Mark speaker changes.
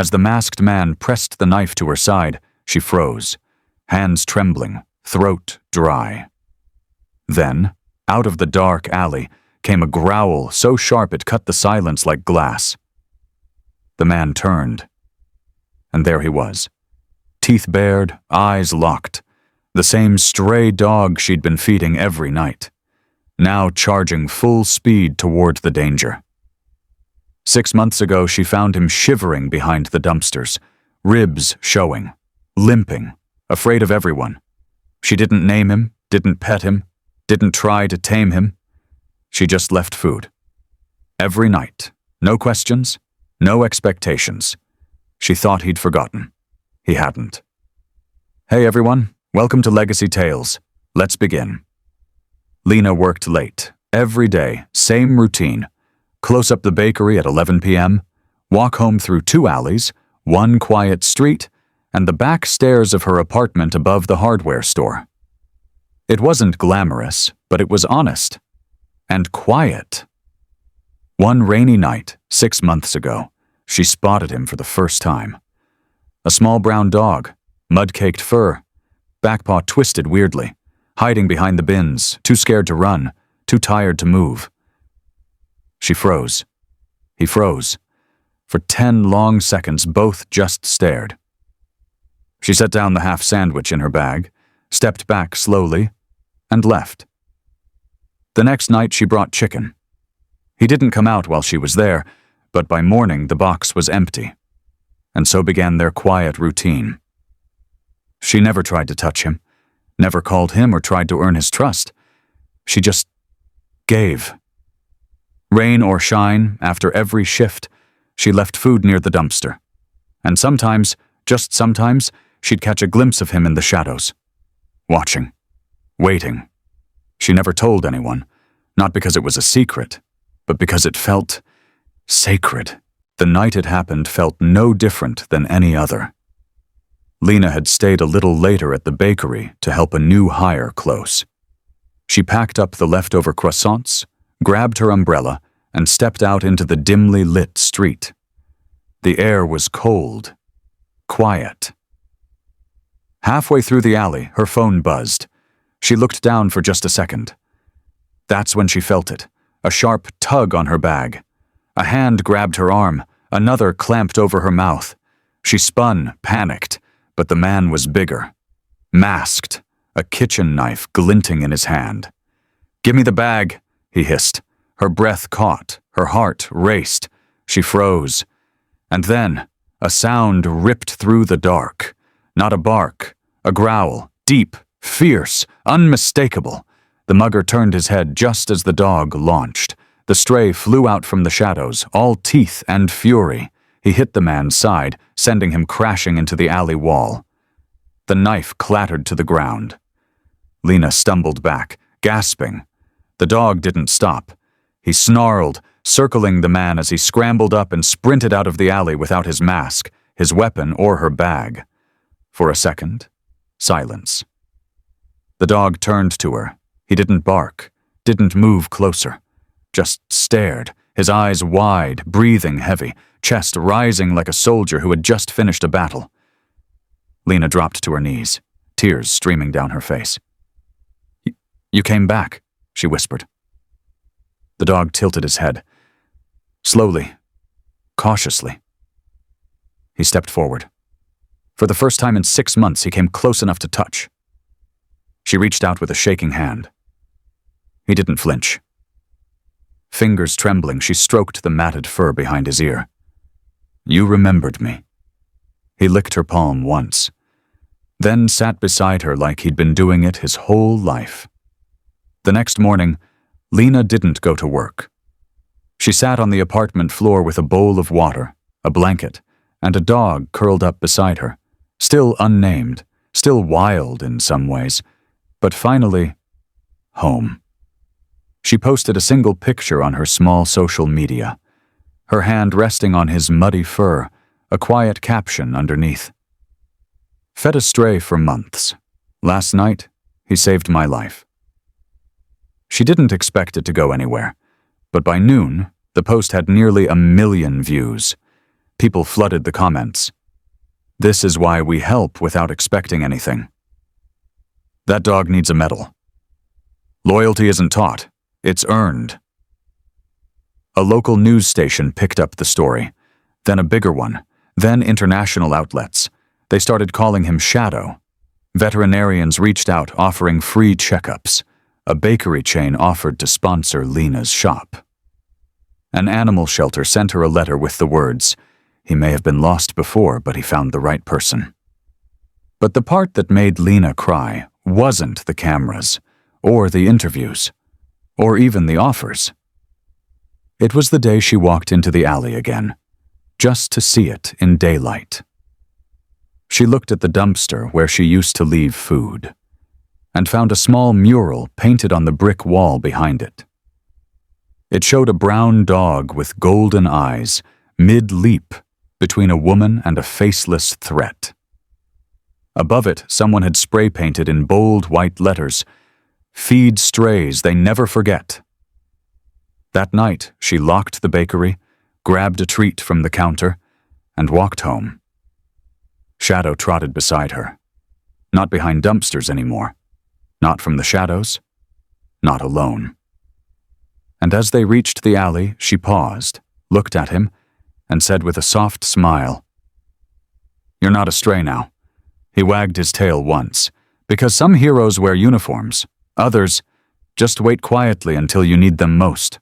Speaker 1: As the masked man pressed the knife to her side, she froze, hands trembling, throat dry. Then, out of the dark alley, came a growl so sharp it cut the silence like glass. The man turned, and there he was, teeth bared, eyes locked, the same stray dog she'd been feeding every night, now charging full speed toward the danger. 6 months ago, she found him shivering behind the dumpsters, ribs showing, limping, afraid of everyone. She didn't name him, didn't pet him, didn't try to tame him. She just left food. Every night. No questions, no expectations. She thought he'd forgotten. He hadn't. Hey everyone, welcome to Legacy Tales. Let's begin. Lena worked late. Every day, same routine. Close up the bakery at 11 p.m., walk home through 2 alleys, 1 quiet street, and the back stairs of her apartment above the hardware store. It wasn't glamorous, but it was honest. And quiet. One rainy night, 6 months ago, she spotted him for the first time. A small brown dog, mud-caked fur, back paw twisted weirdly, hiding behind the bins, too scared to run, too tired to move. She froze. He froze. For 10 long seconds, both just stared. She set down the half sandwich in her bag, stepped back slowly, and left. The next night she brought chicken. He didn't come out while she was there, but by morning the box was empty. And so began their quiet routine. She never tried to touch him, never called him or tried to earn his trust. She just gave. Rain or shine, after every shift, she left food near the dumpster. And sometimes, just sometimes, she'd catch a glimpse of him in the shadows. Watching. Waiting. She never told anyone, not because it was a secret, but because it felt sacred. The night it happened felt no different than any other. Lena had stayed a little later at the bakery to help a new hire close. She packed up the leftover croissants, grabbed her umbrella, and stepped out into the dimly lit street. The air was cold, quiet. Halfway through the alley, her phone buzzed. She looked down for just a second. That's when she felt it, a sharp tug on her bag. A hand grabbed her arm, another clamped over her mouth. She spun, panicked, but the man was bigger. Masked, a kitchen knife glinting in his hand. "Give me the bag," he hissed. Her breath caught, her heart raced. She froze. And then, a sound ripped through the dark. Not a bark, a growl, deep, fierce, unmistakable. The mugger turned his head just as the dog launched. The stray flew out from the shadows, all teeth and fury. He hit the man's side, sending him crashing into the alley wall. The knife clattered to the ground. Lena stumbled back, gasping. The dog didn't stop. He snarled, circling the man as he scrambled up and sprinted out of the alley without his mask, his weapon, or her bag. For a second, silence. The dog turned to her. He didn't bark, didn't move closer, just stared, his eyes wide, breathing heavy, chest rising like a soldier who had just finished a battle. Lena dropped to her knees, tears streaming down her face. You came back," she whispered. The dog tilted his head. Slowly, cautiously. He stepped forward. For the first time in 6 months, he came close enough to touch. She reached out with a shaking hand. He didn't flinch. Fingers trembling, she stroked the matted fur behind his ear. "You remembered me." He licked her palm once, then sat beside her like he'd been doing it his whole life. The next morning, Lena didn't go to work. She sat on the apartment floor with a bowl of water, a blanket, and a dog curled up beside her, still unnamed, still wild in some ways, but finally, home. She posted a single picture on her small social media, her hand resting on his muddy fur, a quiet caption underneath. "Fed a stray for months. Last night, he saved my life." She didn't expect it to go anywhere, but by noon, the post had nearly 1 million views. People flooded the comments. This is why we help without expecting anything. That dog needs a medal. Loyalty isn't taught, it's earned. A local news station picked up the story, then a bigger one, then international outlets. They started calling him Shadow. Veterinarians reached out offering free checkups. A bakery chain offered to sponsor Lena's shop. An animal shelter sent her a letter with the words, "He may have been lost before, but he found the right person." But the part that made Lena cry wasn't the cameras, or the interviews, or even the offers. It was the day she walked into the alley again, just to see it in daylight. She looked at the dumpster where she used to leave food, and found a small mural painted on the brick wall behind it. It showed a brown dog with golden eyes, mid-leap, between a woman and a faceless threat. Above it, someone had spray-painted in bold white letters, "Feed strays they never forget." That night, she locked the bakery, grabbed a treat from the counter, and walked home. Shadow trotted beside her. Not behind dumpsters anymore. Not from the shadows. Not alone. And as they reached the alley, she paused, looked at him, and said with a soft smile, "You're not a stray now." He wagged his tail once, because some heroes wear uniforms. Others just wait quietly until you need them most.